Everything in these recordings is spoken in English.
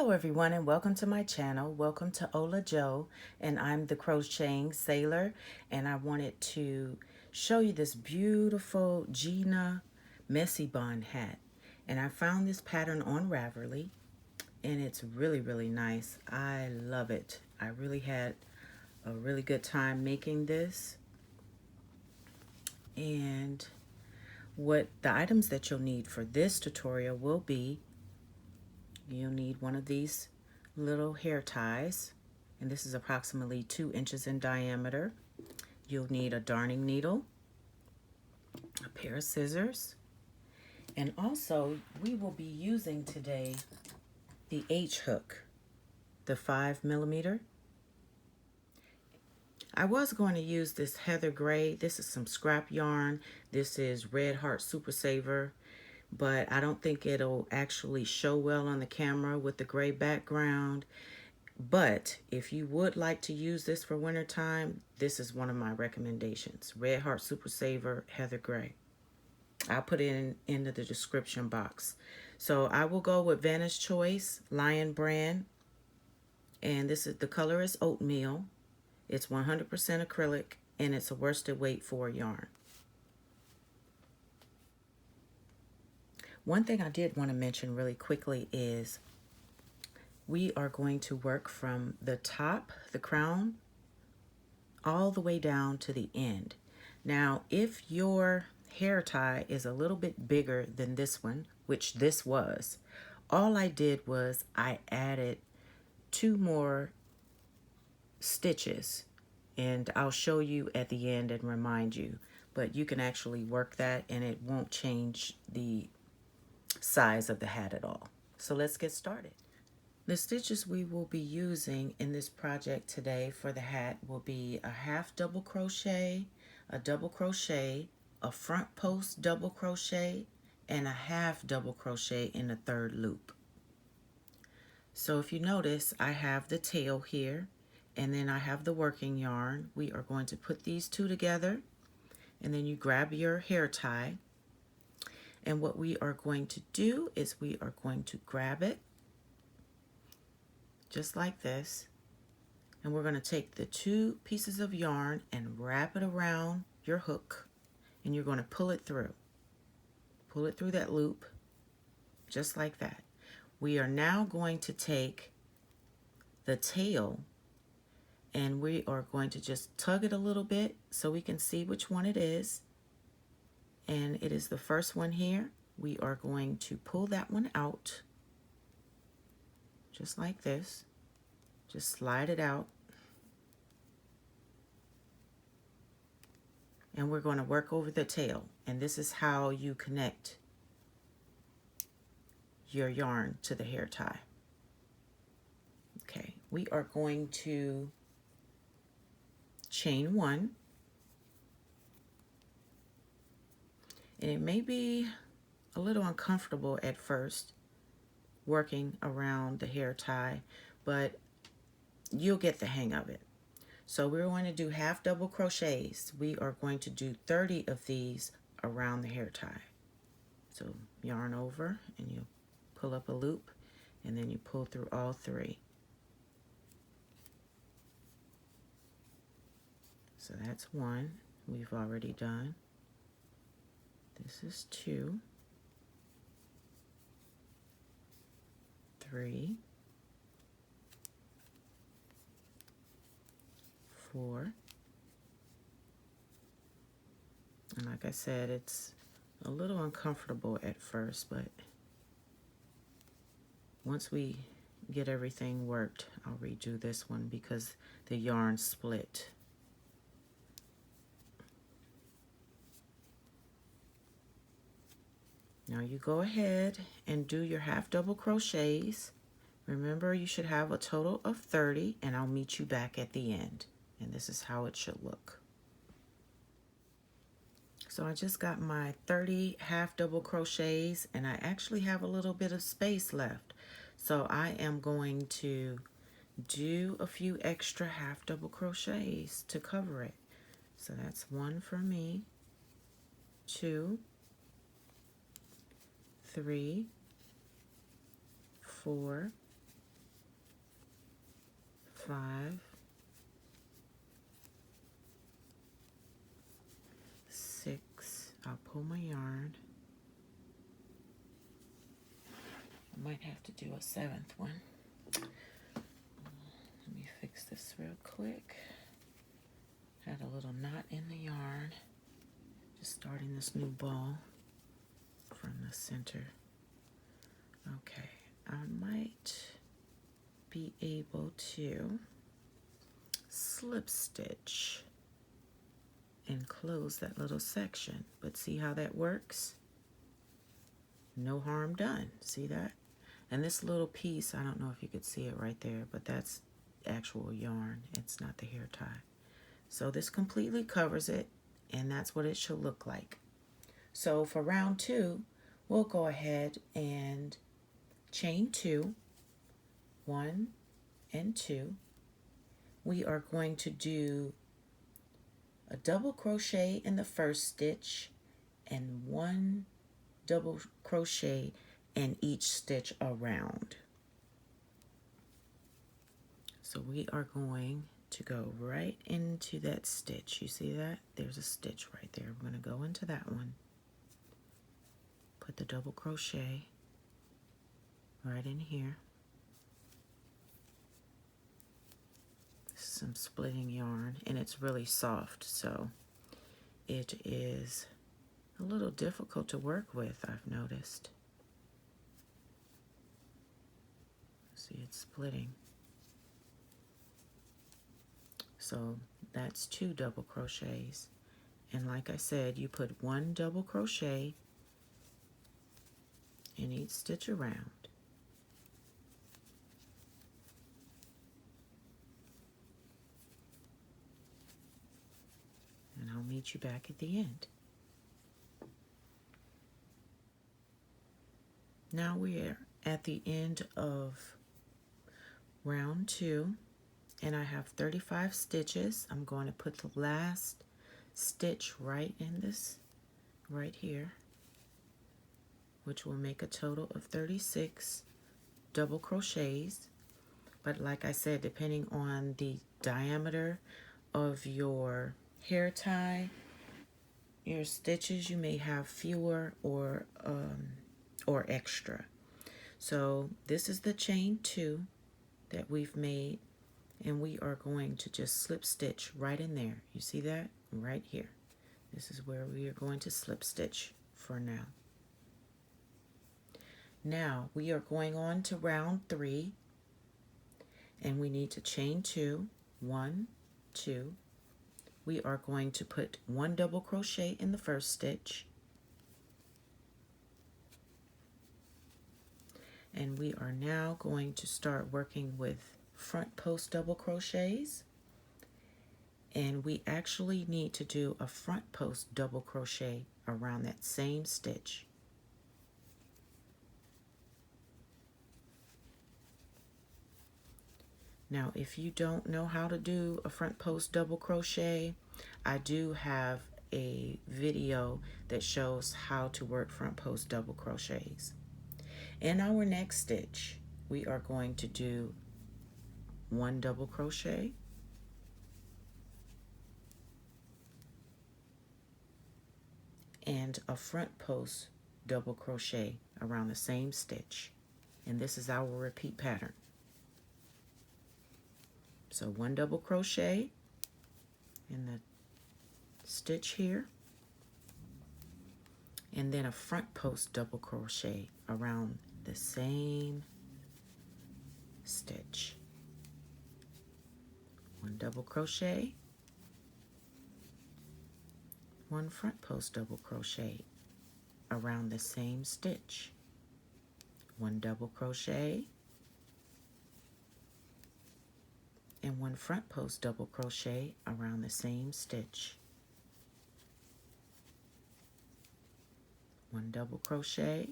Hello everyone and welcome to my channel. Welcome to OlaJoe, and I'm the Crocheting Sailor, and I wanted to show you this beautiful Gina messy bun hat. And I found this pattern on Ravelry and it's really nice. I love it. I really had a really good time making this. And what the items that you'll need for this tutorial will be, you'll need one of these little hair ties, and this is approximately 2 inches in diameter. You'll need a darning needle, a pair of scissors, and also we will be using today the H hook, the 5mm. I was going to use this heather gray. This is some scrap yarn. This is Red Heart Super Saver, but I don't think it'll actually show well on the camera with the gray background. But if you would like to use this for wintertime, this is one of my recommendations. Red Heart Super Saver Heather Gray. I'll put it into the description box. So I will go with Vanna's Choice Lion brand, and the color is Oatmeal. It's 100% acrylic, and it's a worsted weight 4 yarn. One thing I did want to mention really quickly is we are going to work from the top, the crown, all the way down to the end. Now, if your hair tie is a little bit bigger than this one, which this was, all I did was I added 2 more stitches, and I'll show you at the end and remind you, but you can actually work that and it won't change the size of the hat at all. So let's get started. The stitches we will be using in this project today for the hat will be a half double crochet, a double crochet, a front post double crochet, and a half double crochet in the 3rd loop. So if you notice, I have the tail here, and then I have the working yarn. We are going to put these 2 together, and then you grab your hair tie. And what we are going to do is we are going to grab it just like this, and we're going to take the 2 pieces of yarn and wrap it around your hook, and you're going to pull it through that loop just like that. We are now going to take the tail and we are going to just tug it a little bit so we can see which one it is, and it is the first one here. We are going to pull that one out just like this. Just slide it out, and we're going to work over the tail, and this is how you connect your yarn to the hair tie. Okay, we are going to chain 1, and it may be a little uncomfortable at first working around the hair tie, but you'll get the hang of it. So we're going to do half double crochets. We are going to do 30 of these around the hair tie. So yarn over and you pull up a loop, and then you pull through all 3. So that's 1 we've already done. This is 2, 3, 4, and like I said, it's a little uncomfortable at first, but once we get everything worked, I'll redo this one because the yarn split. Now you go ahead and do your half double crochets. Remember, you should have a total of 30, and I'll meet you back at the end. And this is how it should look. So I just got my 30 half double crochets, and I actually have a little bit of space left. So I am going to do a few extra half double crochets to cover it. So that's 1 for me, 2, 3, 4, 5, 6. I'll pull my yarn. I might have to do a 7th one. Let me fix this real quick. Had a little knot in the yarn. Just starting this new ball from the center. Okay, I might be able to slip stitch and close that little section. But see how that works? No harm done. See that? And this little piece, I don't know if you could see it right there, but that's actual yarn. It's not the hair tie. So this completely covers it, and that's what it should look like. So for round 2, we'll go ahead and chain 2, 1 and 2. We are going to do a double crochet in the first stitch and 1 double crochet in each stitch around. So we are going to go right into that stitch. You see that? There's a stitch right there. We're going to go into that one. Put the double crochet right in here. Some splitting yarn, and it's really soft, so it is a little difficult to work with, I've noticed. See, it's splitting. So that's 2 double crochets, and like I said, you put 1 double crochet in each stitch around. And I'll meet you back at the end. Now we're at the end of round 2, and I have 35 stitches. I'm going to put the last stitch right in this, right here, which will make a total of 36 double crochets. But like I said, depending on the diameter of your hair tie, your stitches, you may have fewer or extra. So this is the chain 2 that we've made, and we are going to just slip stitch right in there. You see that? Right here. This is where we are going to slip stitch for now. Now we are going on to round 3, and we need to chain 2, 1, 2. We are going to put 1 double crochet in the first stitch, and we are now going to start working with front post double crochets, and we actually need to do a front post double crochet around that same stitch. Now, if you don't know how to do a front post double crochet, I do have a video that shows how to work front post double crochets. In our next stitch, we are going to do 1 double crochet, and a front post double crochet around the same stitch. And this is our repeat pattern. So 1 double crochet in the stitch here, and then a front post double crochet around the same stitch. 1 double crochet, 1 front post double crochet around the same stitch. 1 double crochet, and 1 front post double crochet around the same stitch. 1 double crochet,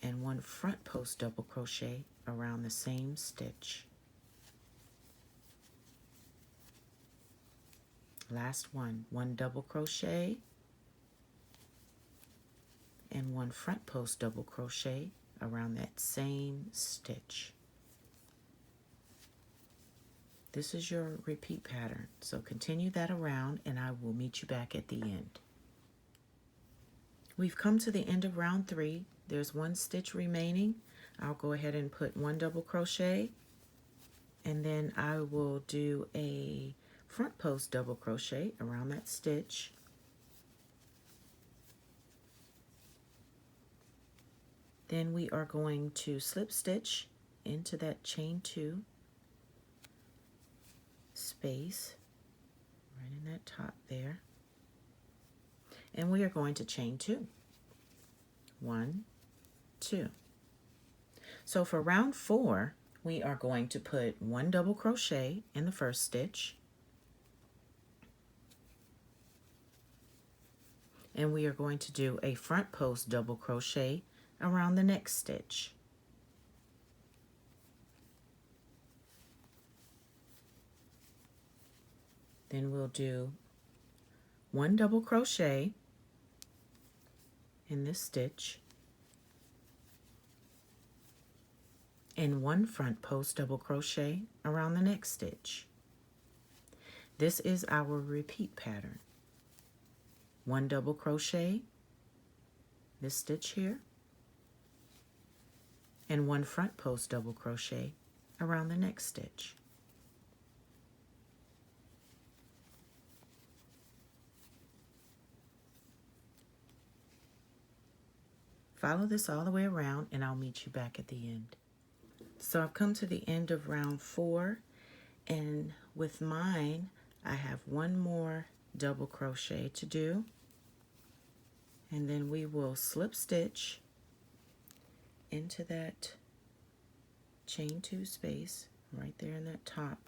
and 1 front post double crochet around the same stitch. Last one, 1 double crochet, and 1 front post double crochet around that same stitch. This is your repeat pattern. So continue that around and I will meet you back at the end. We've come to the end of round 3. There's 1 stitch remaining. I'll go ahead and put 1 double crochet, and then I will do a front post double crochet around that stitch. Then we are going to slip stitch into that chain 2 space right in that top there, and we are going to chain 2. 1, 2. So for round 4, we are going to put 1 double crochet in the first stitch, and we are going to do a front post double crochet around the next stitch. Then we'll do 1 double crochet in this stitch and 1 front post double crochet around the next stitch. This is our repeat pattern. 1 double crochet, this stitch here, and 1 front post double crochet around the next stitch. Follow this all the way around and I'll meet you back at the end. So I've come to the end of round 4, and with mine I have 1 more double crochet to do, and then we will slip stitch into that chain 2 space right there in that top.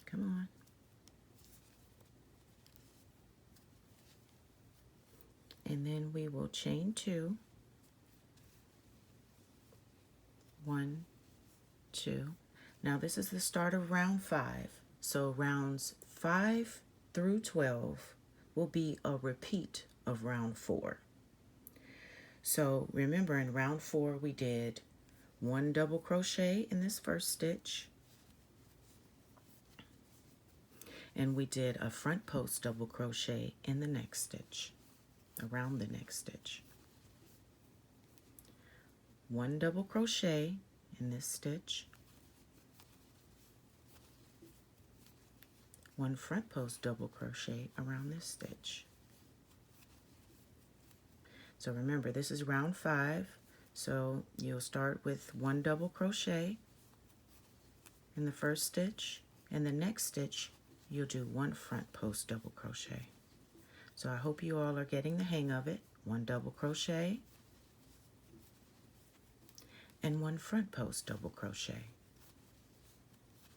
Come on. And then we will chain 2, 1, 2. Now this is the start of round 5. So rounds 5 through 12 will be a repeat of round 4. So remember, in round 4 we did 1 double crochet in this first stitch, and we did a front post double crochet in the next stitch, around the next stitch. 1 double crochet in this stitch, 1 front post double crochet around this stitch. So remember, this is round 5, so you'll start with 1 double crochet in the first stitch, and the next stitch you'll do 1 front post double crochet. So I hope you all are getting the hang of it. 1 double crochet and 1 front post double crochet.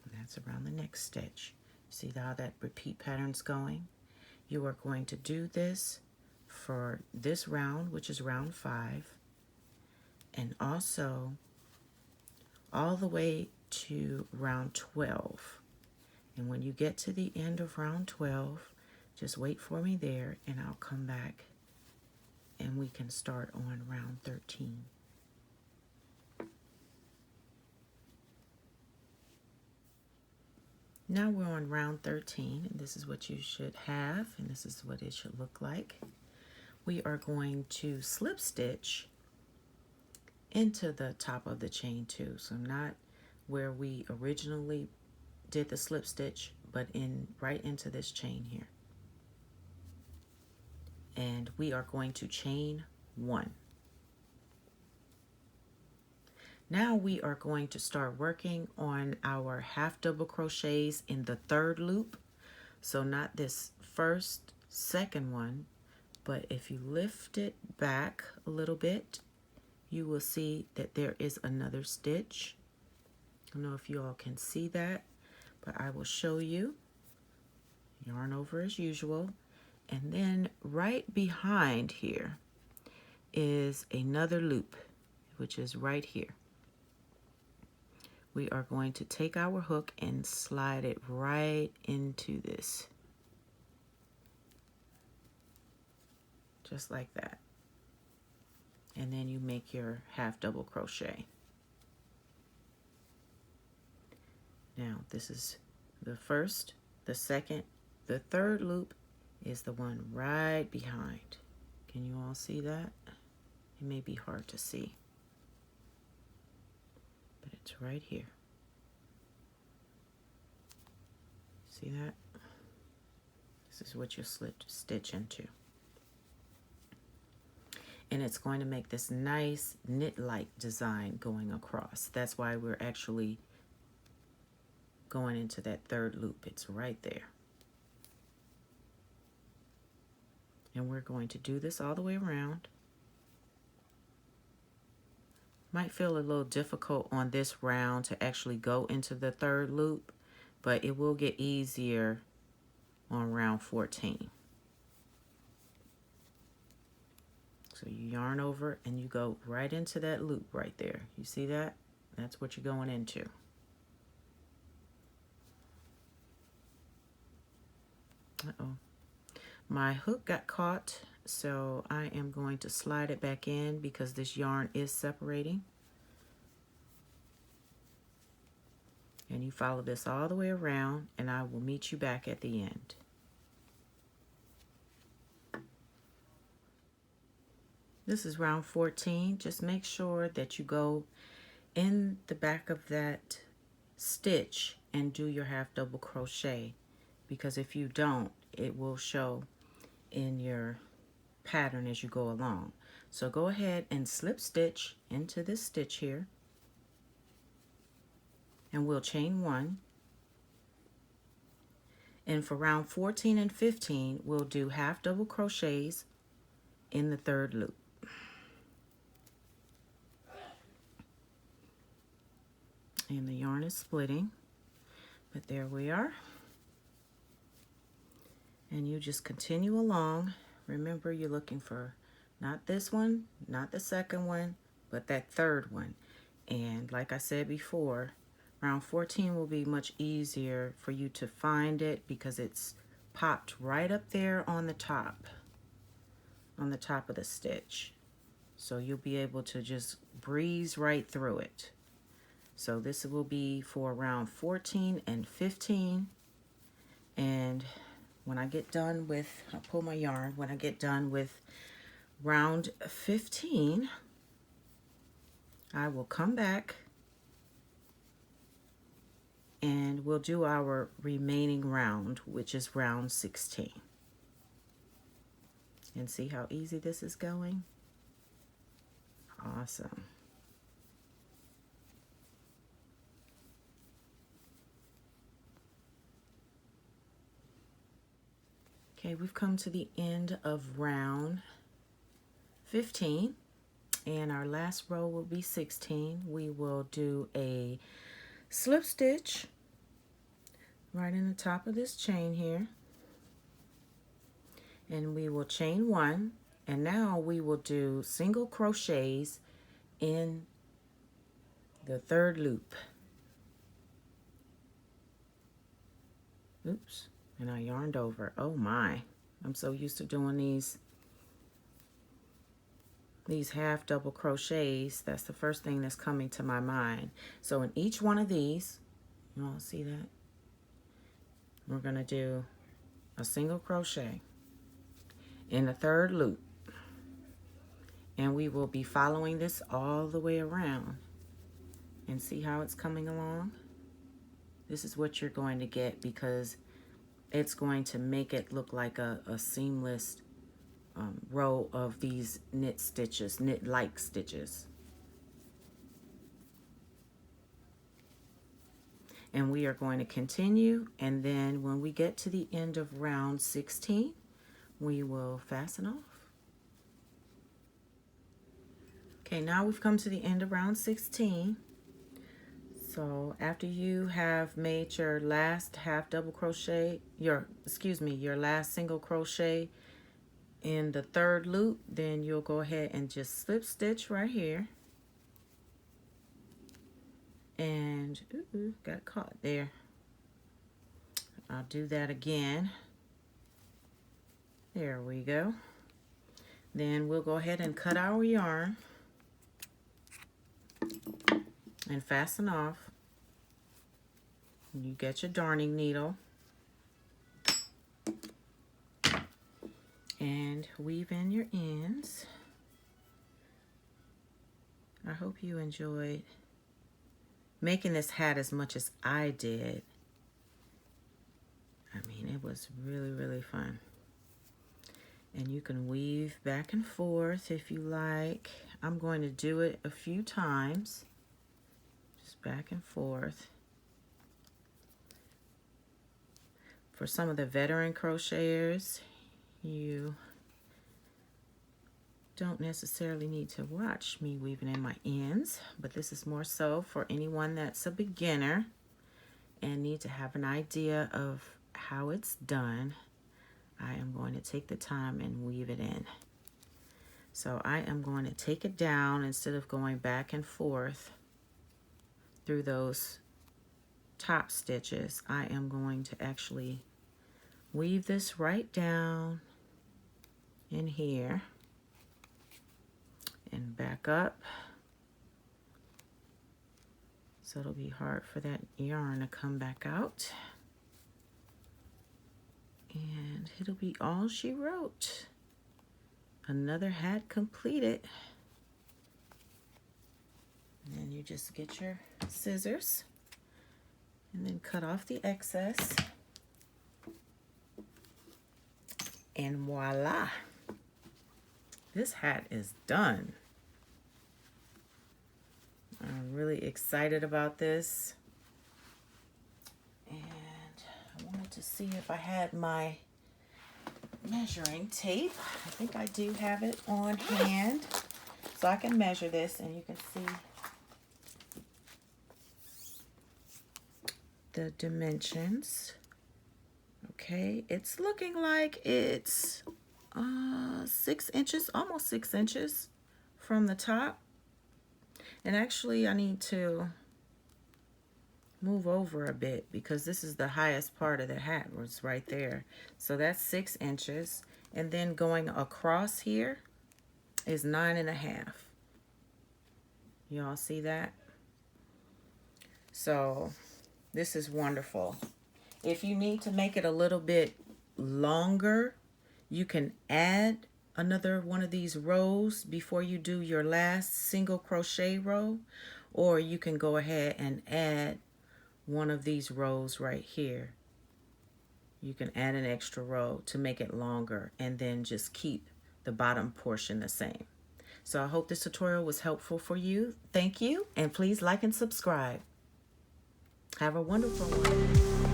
And that's around the next stitch. See how that repeat pattern's going? You are going to do this for this round, which is round 5, and also all the way to round 12. And when you get to the end of round 12, just wait for me there and I'll come back and we can start on round 13. Now we're on round 13, and this is what you should have, and this is what it should look like. We are going to slip stitch into the top of the chain 2. So not where we originally did the slip stitch, but right into this chain here. And we are going to chain 1. Now we are going to start working on our half double crochets in the 3rd loop. So not this first, second one, but if you lift it back a little bit, you will see that there is another stitch. I don't know if you all can see that, but I will show you. Yarn over as usual. And then right behind here is another loop, which is right here. We are going to take our hook and slide it right into this. Just like that. And then you make your half double crochet. Now this is the first, the second, the third loop is the one right behind. Can you all see that? It may be hard to see, but it's right here. See that? This is what you'll stitch into. And it's going to make this nice knit-like design going across. That's why we're actually going into that third loop. It's right there. And we're going to do this all the way around. Might feel a little difficult on this round to actually go into the third loop, but it will get easier on round 14. So you yarn over and you go right into that loop right there. You see that? That's what you're going into. Uh-oh. My hook got caught, so I am going to slide it back in because this yarn is separating. And you follow this all the way around, and I will meet you back at the end. This is round 14. Just make sure that you go in the back of that stitch and do your half double crochet, because if you don't, it will show in your pattern as you go along. So go ahead and slip stitch into this stitch here, and we'll chain 1. And for round 14 and 15, we'll do half double crochets in the third loop. And the yarn is splitting, but there we are. And you just continue along. Remember, you're looking for not this one, not the second one, but that third one. And like I said before, round 14 will be much easier for you to find it because it's popped right up there on the top of the stitch. So you'll be able to just breeze right through it. So this will be for round 14 and 15. And when I get done with, I'll pull my yarn, when I get done with round 15, I will come back and we'll do our remaining round, which is round 16. And see how easy this is going? Awesome. Okay, we've come to the end of round 15, and our last row will be 16. We will do a slip stitch right in the top of this chain here, and we will chain 1, and now we will do single crochets in the third loop. Oops. And I yarned over. Oh my, I'm so used to doing these half double crochets. That's the first thing that's coming to my mind. So in each one of these, you all see that? We're gonna do a single crochet in the third loop. And we will be following this all the way around. And see how it's coming along? This is what you're going to get because it's going to make it look like a seamless row of these knit stitches, knit-like stitches. And we are going to continue, and then when we get to the end of round 16, we will fasten off. Okay, now we've come to the end of round 16. So after you have made your last half double crochet, your last single crochet in the third loop, then you'll go ahead and just slip stitch right here. And got caught there. I'll do that again. There we go. Then we'll go ahead and cut our yarn and fasten off. You get your darning needle and weave in your ends. I hope you enjoyed making this hat as much as I did. I mean, it was really, really fun. And you can weave back and forth if you like. I'm going to do it a few times. Just back and forth. For some of the veteran crocheters, you don't necessarily need to watch me weaving in my ends, but this is more so for anyone that's a beginner and need to have an idea of how it's done. I am going to take the time and weave it in. So I am going to take it down instead of going back and forth through those top stitches. I am going to actually weave this right down in here and back up. So it'll be hard for that yarn to come back out. And it'll be all she wrote. Another hat completed. And then you just get your scissors and then cut off the excess. And voila. This hat is done. I'm really excited about this. And I wanted to see if I had my measuring tape. I think I do have it on hand. So I can measure this and you can see the dimensions. Okay, it's looking like it's 6 inches, almost 6 inches from the top. And actually I need to move over a bit because this is the highest part of the hat, was right there. So that's 6 inches. And then going across here is 9.5. Y'all see that? So this is wonderful. If you need to make it a little bit longer, you can add another one of these rows before you do your last single crochet row, or you can go ahead and add one of these rows right here. You can add an extra row to make it longer and then just keep the bottom portion the same. So I hope this tutorial was helpful for you. Thank you, and please like and subscribe. Have a wonderful one.